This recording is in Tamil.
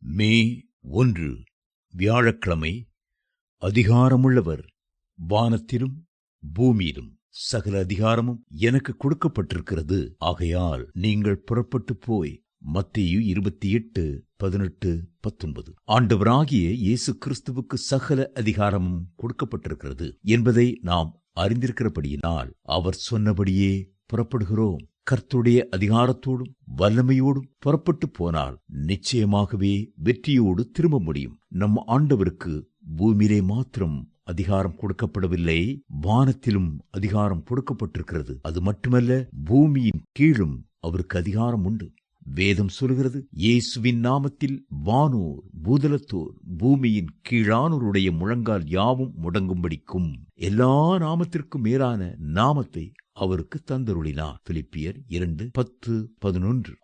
மே 1 வியாழக்கிழமை. அதிகாரமுள்ளவர். வானத்திலும் பூமியிலும் சகல அதிகாரமும் எனக்கு கொடுக்கப்பட்டிருக்கிறது. ஆகையால் நீங்கள் புறப்பட்டு போய். மத்தேயு 28:18-19. ஆண்டவராகிய இயேசு கிறிஸ்துவுக்கு சகல அதிகாரமும் கொடுக்கப்பட்டிருக்கிறது என்பதை நாம் அறிந்திருக்கிறபடியினால் அவர் சொன்னபடியே புறப்படுகிறோம். கர்த்தருடைய அதிகாரத்தோடும் வல்லமையோடும் புறப்பட்டு போனால் நிச்சயமாகவே வெற்றியோடு திரும்ப முடியும். நம் ஆண்டவருக்கு பூமியிலே மாத்திரம் அதிகாரம் கொடுக்கப்படவில்லை, வானத்திலும் அதிகாரம் கொடுக்கப்பட்டிருக்கிறது. அது மட்டுமல்ல, பூமியின் கீழும் அவருக்கு அதிகாரம் உண்டு. வேதம் சொல்கிறது, இயேசுவின் நாமத்தில் வானோர் பூதலத்தோர் பூமியின் கீழானோருடைய முழங்கால் யாவும் முடங்கும்படிக்கும் எல்லா நாமத்திற்கும் மேலான நாமத்தை அவருக்கு தந்தருளினார். பிலிப்பியர் 2:10-11.